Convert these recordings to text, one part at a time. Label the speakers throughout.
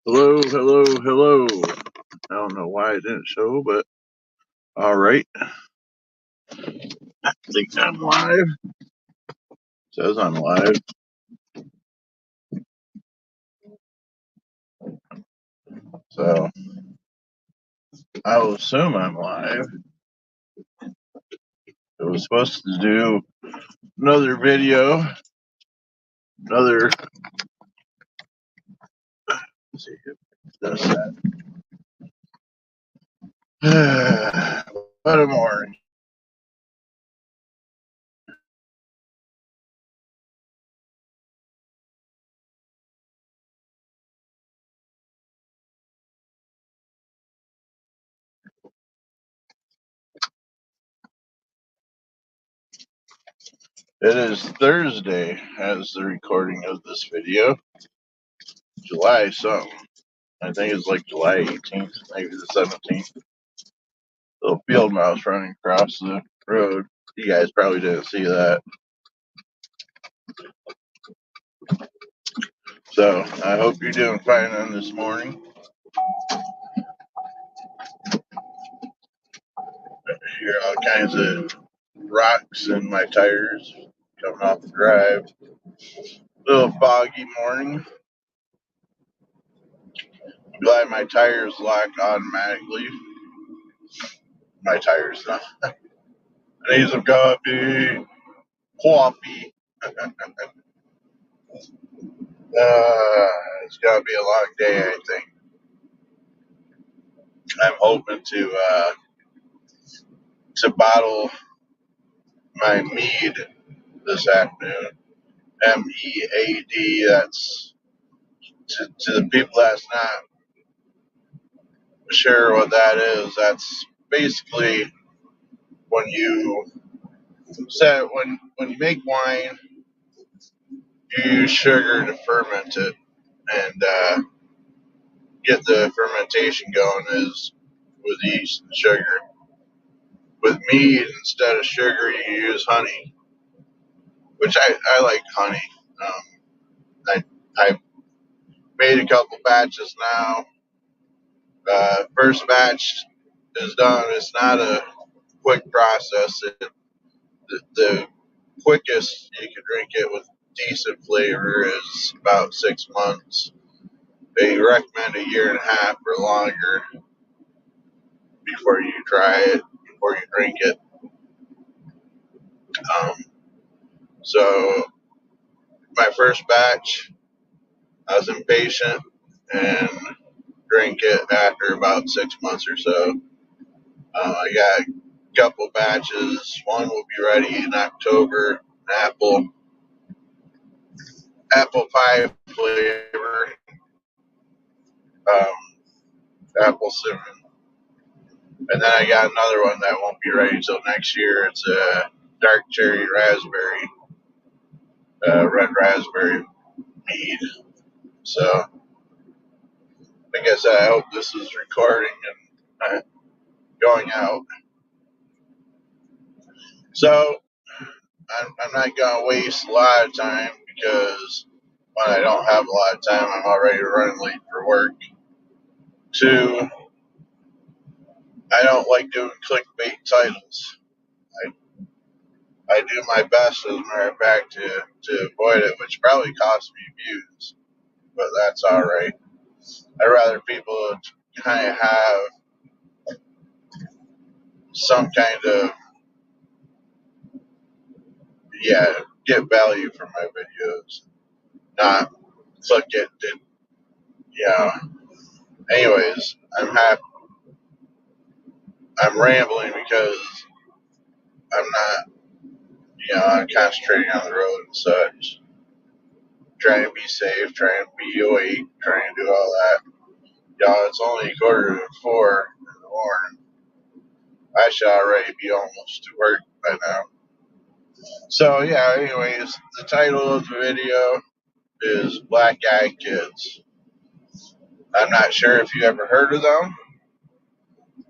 Speaker 1: Hello, hello, hello. I don't know why it didn't show, but all right. I think I'm live. Says I'm live. So I will assume I'm live. I was supposed to do another video. Let's see if this what a morning. It is Thursday as the recording of this video. July something. I think it's like July 18th, maybe the 17th. Little field mouse running across the road. You guys probably didn't see that. So I hope you're doing fine on this morning. I hear all kinds of rocks in my tires coming off the drive. Little foggy morning. Glad my tires lock automatically. My tires not. I need some coffee. Coffee. It's gonna be a long day, I think. I'm hoping to bottle my mead this afternoon. MEAD. That's to the people that's not sure what that is. That's basically when you when you make wine, you use sugar to ferment it and get the fermentation going is with yeast and sugar. With mead, instead of sugar, you use honey, which I like honey. I made a couple batches now. First batch is done. It's not a quick process. The quickest you can drink it with decent flavor is about 6 months. They recommend a year and a half or longer before you try it, before you drink it. Um, so my first batch, I was impatient and drank it after about 6 months or so. I got a couple batches. One will be ready in October. Apple pie flavor, um, apple cinnamon. And then I got another one that won't be ready until next year. It's a dark cherry raspberry, red raspberry mead. So, like I said, I hope this is recording and going out. So, I'm not going to waste a lot of time because when I don't have a lot of time, I'm already running late for work. Two, I don't like doing clickbait titles. I I do my best, as a matter of fact, to avoid it, which probably costs me views, but that's all right. I'd rather people kind of have some kind of, yeah, get value from my videos, not click it. Yeah. Anyways, I'm rambling because I'm not, I'm concentrating on the road and such, trying to be safe, trying to be awake, trying to do all that. It's only 3:45 in the morning. I should already be almost to work by now. So yeah, anyways, the title of the video is Black Eyed Kids. I'm not sure if you ever heard of them.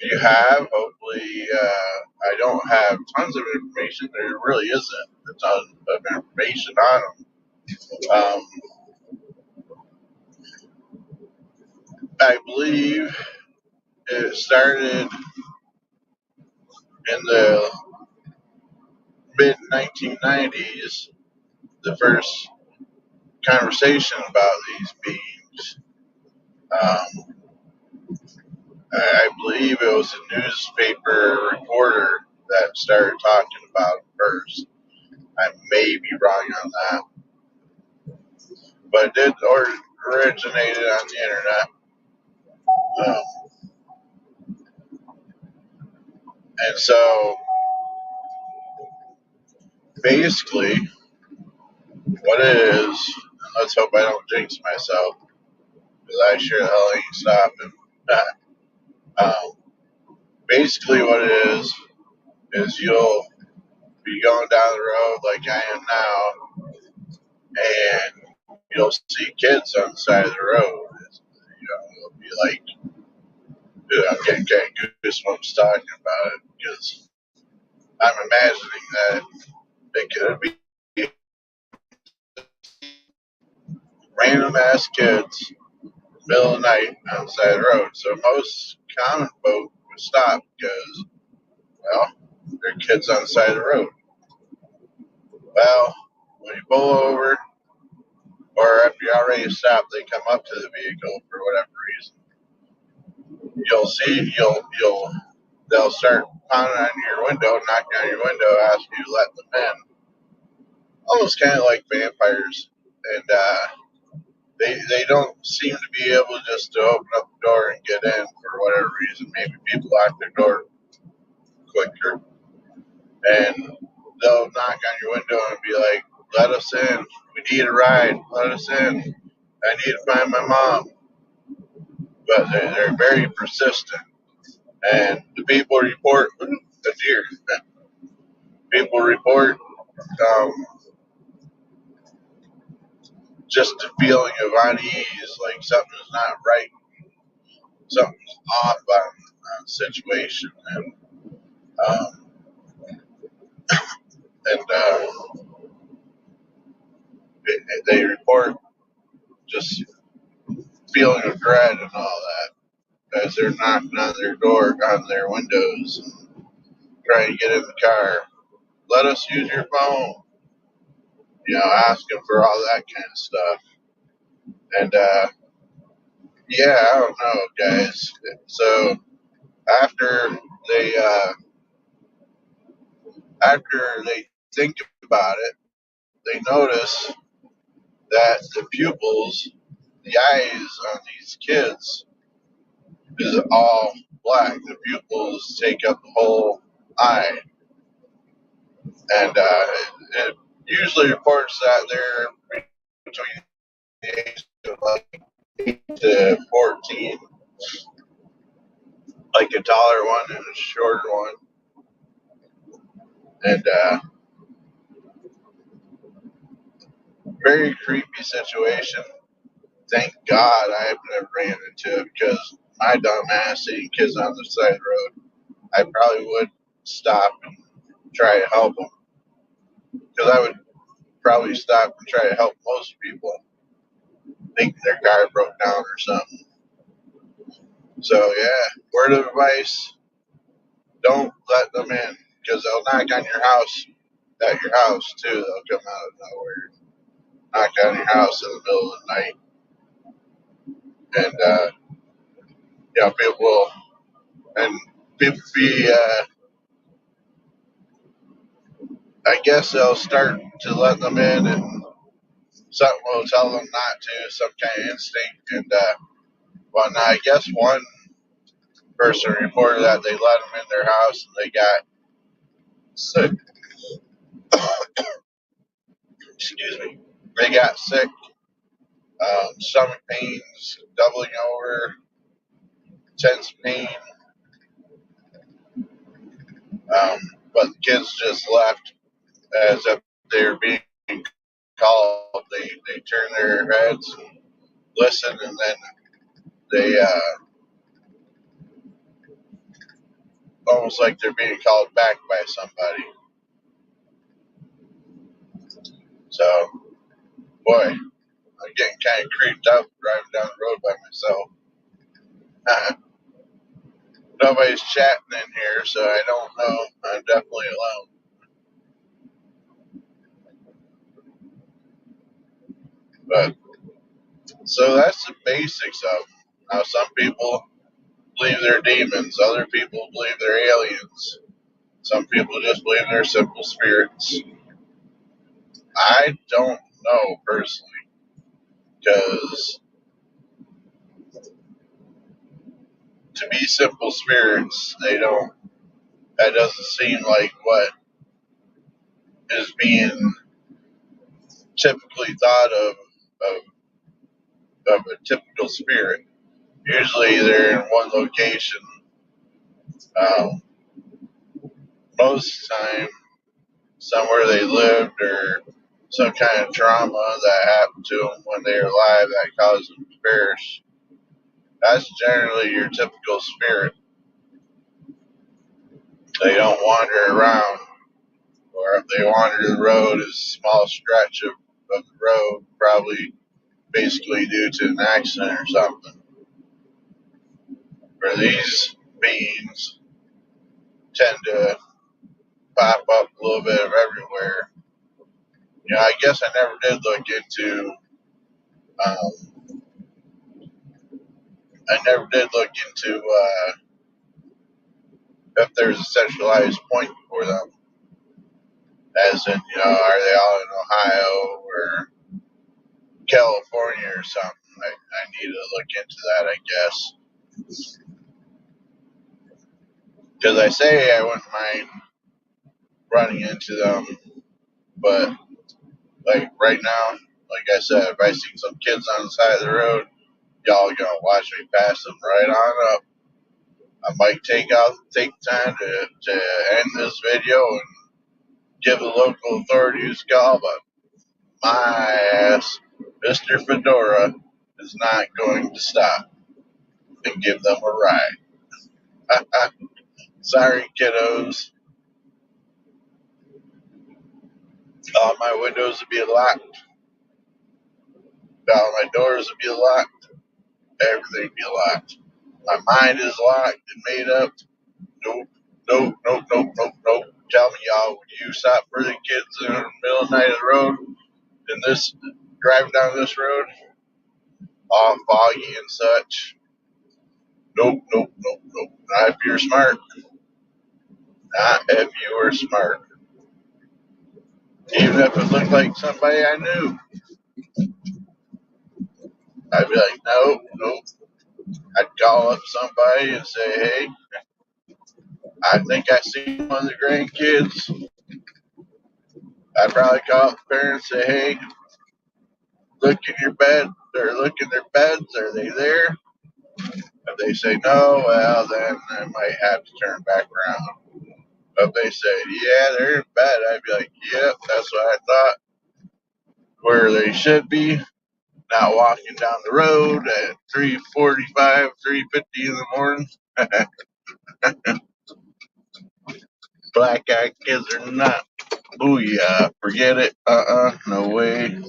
Speaker 1: If you have, hopefully, I don't have tons of information. There really isn't a ton of information on them. I believe it started in the mid 1990s, the first conversation about these beings. Um, I believe it was a newspaper reporter that started talking about it first. I may be wrong on that, but it did originated on the internet. Um, and so basically, what it is, and let's hope I don't jinx myself, because I sure the hell ain't stopping. um, Basically, what it is you'll be going down the road like I am now, and you'll see kids on the side of the road. It'll be like, dude, I'm getting kind of goosebumps talking about it because I'm imagining that it could be random ass kids middle of the night on the side of the road. So most common folk would stop because, well, there are kids on the side of the road. Well, when you pull over, or if you already stopped, they come up to the vehicle for whatever reason. You'll see, they'll start pounding on your window, knocking on your window, asking you to let them in. Almost kind of like vampires, and they don't seem to be able just to open up the door and get in for whatever reason. Maybe people lock their door quicker, and they'll knock on your window and be like, "Let us in. We need a ride. Let us in. I need to find my mom." But they're very persistent, and the people report a deer. People report um, just a feeling of unease, like something's not right, something's off on the situation, um, and they report just feeling of dread and all that as they're knocking on their door, on their windows, and trying to get in the car. Let us use your phone, asking for all that kind of stuff. And yeah, I don't know, guys. So after they uh, after they think about it, they notice that the pupils, the eyes on these kids, is all black. The pupils take up the whole eye, and it usually reports that they're between the age of like 8 to 14, like a taller one and a shorter one, and very creepy situation. Thank God I have never ran into it because my dumb ass seeing kids on the side of the road, I probably would stop and try to help them because I would probably stop and try to help most people think their car broke down or something. So yeah, word of advice: don't let them in because they'll knock on your house at your house too. They'll come out of nowhere, knock on your house in the middle of the night, and people will and people be. I guess they'll start to let them in, and something will tell them not to, some kind of instinct, and whatnot. I guess one person reported that they let them in their house and they got sick. Excuse me. They got sick, stomach pains, doubling over, intense pain. Um, but the kids just left as if they were being called. They turn their heads and listen, and then they almost like they're being called back by somebody. So, boy, I'm getting kind of creeped out driving down the road by myself. Nobody's chatting in here, so I don't know. I'm definitely alone. But so that's the basics of them. Now, some people believe they're demons. Other people believe they're aliens. Some people just believe they're simple spirits. I don't know personally, because to be simple spirits, they don't. That doesn't seem like what is being typically thought of a typical spirit. Usually, they're in one location. Um, most of the time, somewhere they lived, or some kind of trauma that happened to them when they were alive that caused them to perish. That's generally your typical spirit. They don't wander around, or if they wander the road, is a small stretch of the road, probably basically due to an accident or something. Where these beings tend to pop up a little bit of everywhere. I guess I never did look into. Um, I never did look into if there's a centralized point for them, as in, are they all in Ohio or California or something? I need to look into that, I guess, because I say I wouldn't mind running into them, but like right now, like I said, if I see some kids on the side of the road, y'all gonna watch me pass them right on up. I might take time to end this video and give the local authorities a call, but my ass, Mr. Fedora, is not going to stop and give them a ride. Sorry, kiddos. All my windows would be locked. All my doors would be locked. Everything would be locked. My mind is locked and made up. Nope, nope, nope, nope, nope, nope. Tell me, y'all, would you stop for the kids in the middle of the night of the road and this driving down this road, all foggy and such? Nope, nope, nope, nope. Not if you're smart. Not if you were smart. Even if it looked like somebody I knew, I'd be like, nope, nope. I'd call up somebody and say, hey, I think I see one of the grandkids. I'd probably call up the parents and say, hey, look in your bed, or look in their beds, are they there? If they say no, well, then I might have to turn back around. If they say, yeah, they're in bed, I'd be like, yep, that's what I thought. Where they should be, not walking down the road at 3:45, 3:50 in the morning. Black eyed kids are not. Booyah, forget it. No way.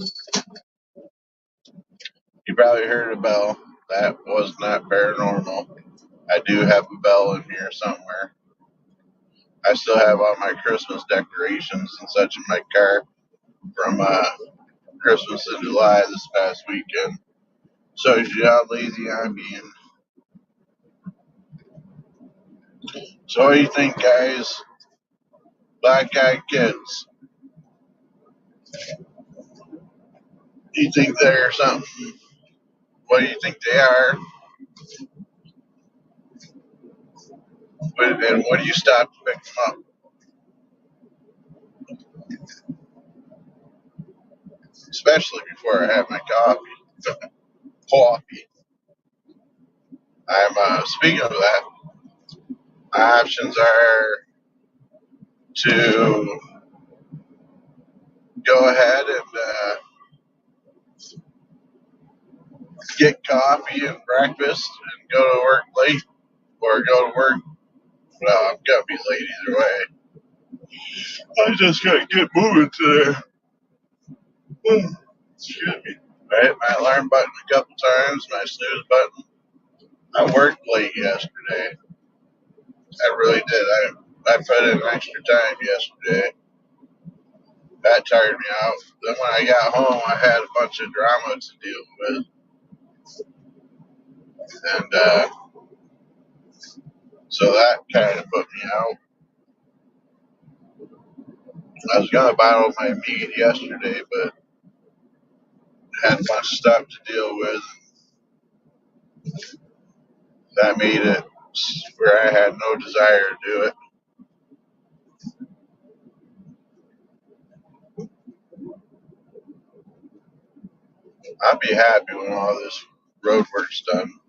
Speaker 1: You probably heard a bell. That was not paranormal. I do have a bell in here somewhere. I still have all my Christmas decorations and such in my car from Christmas in July this past weekend. Shows you how lazy I'm being. So what do you think, guys? Black eyed kids. Do you think they're something? What do you think they are? And when do you stop to pick them up? Especially before I have my coffee. Coffee. Speaking of that, my options are to go ahead and get coffee and breakfast and go to work late, or go to work. Well, I'm gonna be late either way. I just gotta get moving today. Excuse me. I hit my alarm button a couple times, my snooze button. I worked late yesterday. I really did. I put in extra time yesterday. That tired me out. Then when I got home, I had a bunch of drama to deal with, and so that kind of put me out. I was gonna bottle my mead yesterday, but had a bunch of stuff to deal with. That made it where I had no desire to do it. I'll be happy when all this road work's done.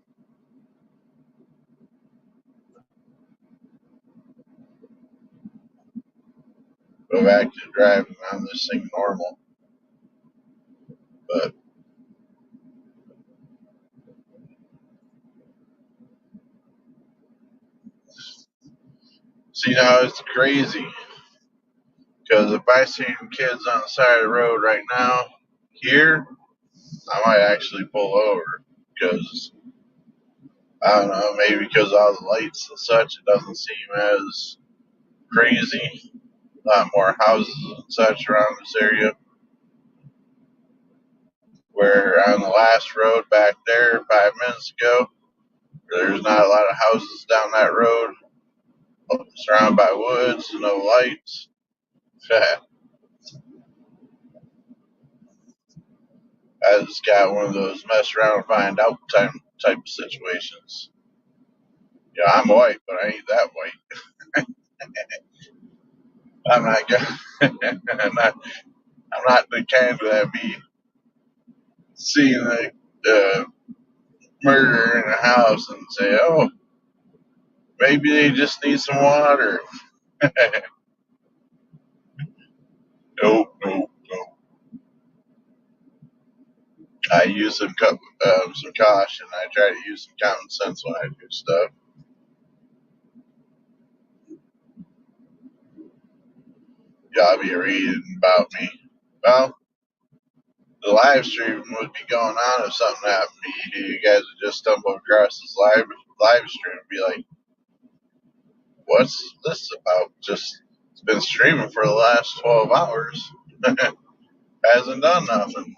Speaker 1: Go back to driving on this thing normal. But see, now it's crazy because if I see kids on the side of the road right now here, I might actually pull over because I don't know, maybe because all the lights and such, it doesn't seem as crazy. A lot more houses and such around this area. Where on the last road back there 5 minutes ago, there's not a lot of houses down that road, surrounded by woods, no lights. I just got one of those mess around and find out type of situations. Yeah, I'm white, but I ain't that white. I'm not. I'm not. I'm not the kind that be seeing like murder in a house and say, "Oh, maybe they just need some water." Nope, nope, nope. I use some caution. I try to use some common sense when I do stuff. Y'all be reading about me. Well, the live stream would be going on if something happened to you. You guys would just stumble across this live stream and be like, "What's this about?" Just it's been streaming for the last 12 hours. Hasn't done nothing.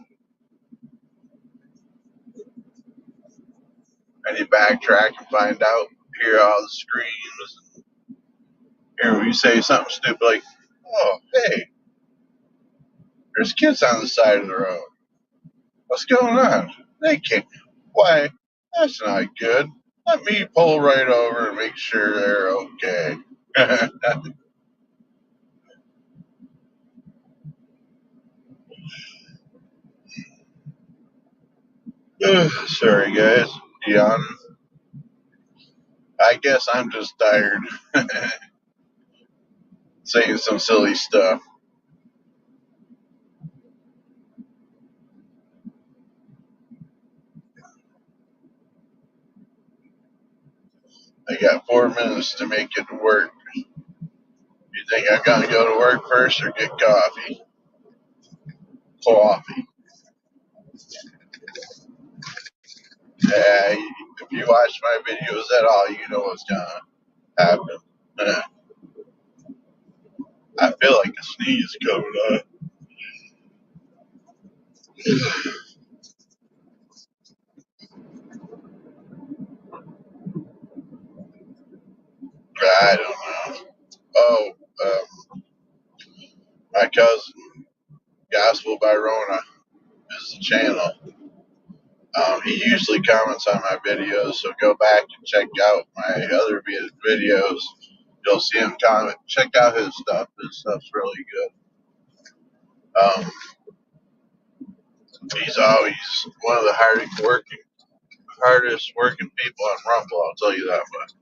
Speaker 1: And you backtrack and find out, hear all the screams, hear you say something stupid like, "Oh, hey, there's kids on the side of the road. What's going on? They can't. Why? That's not good. Let me pull right over and make sure they're okay." Sorry, guys. Yeah, I guess I'm just tired saying some silly stuff. I got 4 minutes to make it to work. You think I'm gonna go to work first or get coffee? Coffee. Yeah, if you watch my videos at all, you know what's gonna happen. I feel like a sneeze coming on. I don't know. Oh, my cousin, Gospel by Rona, is the channel. He usually comments on my videos, so go back and check out my other videos. You'll see him comment. Check out his stuff. His stuff's really good. He's always one of the hardest working people on Rumble. I'll tell you that much.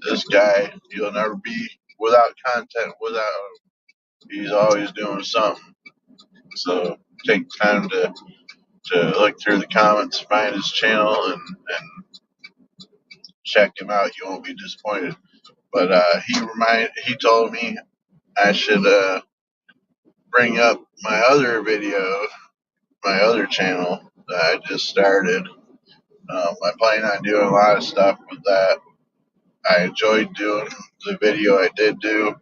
Speaker 1: This guy, you'll never be without content without him. He's always doing something. So take time to look through the comments, find his channel, and check him out. You won't be disappointed. But he told me I should bring up my other video, my other channel that I just started. I plan on doing a lot of stuff with that. I enjoyed doing the video I did do.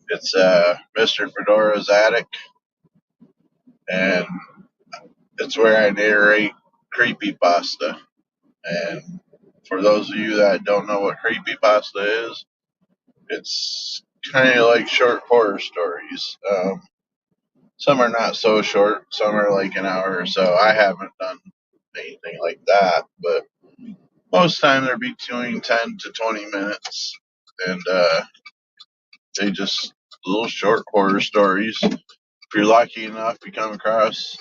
Speaker 1: It's Mr. Fedora's Attic, and it's where I narrate creepypasta. And for those of you that don't know what creepypasta is, it's kind of like short horror stories. Some are not so short, some are like an hour or so. I haven't done anything like that, but most time they're between 10 to 20 minutes, and they just little short horror stories. If you're lucky enough, you come across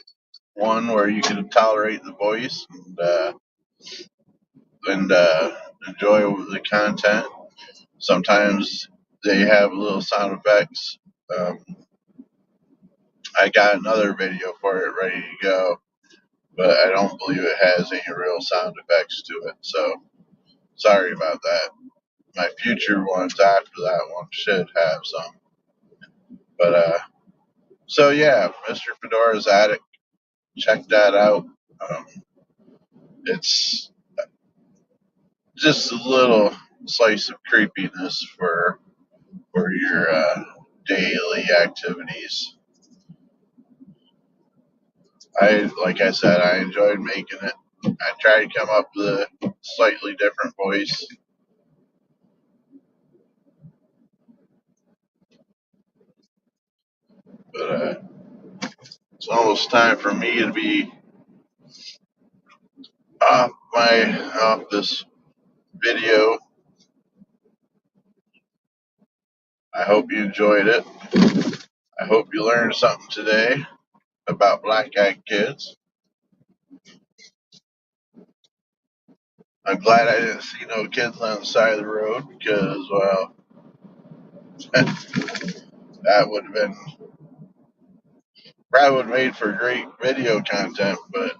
Speaker 1: one where you can tolerate the voice and enjoy the content. Sometimes they have little sound effects. Um, I got another video for it ready to go, but I don't believe it has any real sound effects to it. So sorry about that. My future ones after that one should have some. But so yeah, Mr. Fedora's Attic. Check that out. Um, it's just a little slice of creepiness for your daily activities. Like I said, I enjoyed making it. I tried to come up with a slightly different voice, but it's almost time for me to be off this video. I hope you enjoyed it. I hope you learned something today about black-eyed kids. I'm glad I didn't see no kids on the side of the road because, well, that would have been probably would have made for great video content, but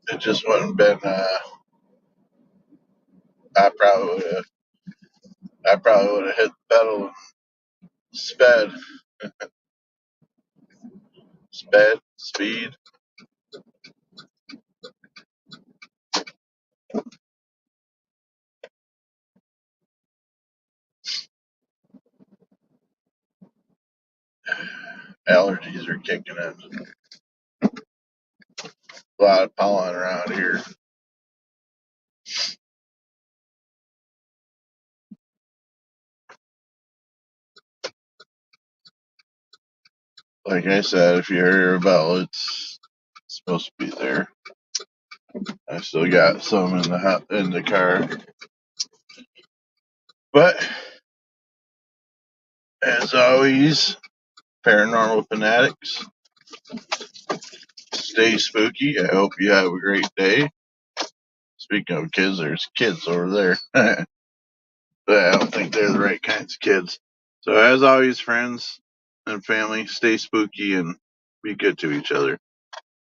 Speaker 1: it just wouldn't have been. I probably would have. I probably would have hit the pedal and speed. Allergies are kicking in. A lot of pollen around here. Like I said, if you hear a bell, it's supposed to be there. I still got some in the car, but as always, paranormal fanatics, stay spooky. I hope you have a great day. Speaking of kids, there's kids over there. But I don't think they're the right kinds of kids. So as always, friends and family, stay spooky and be good to each other.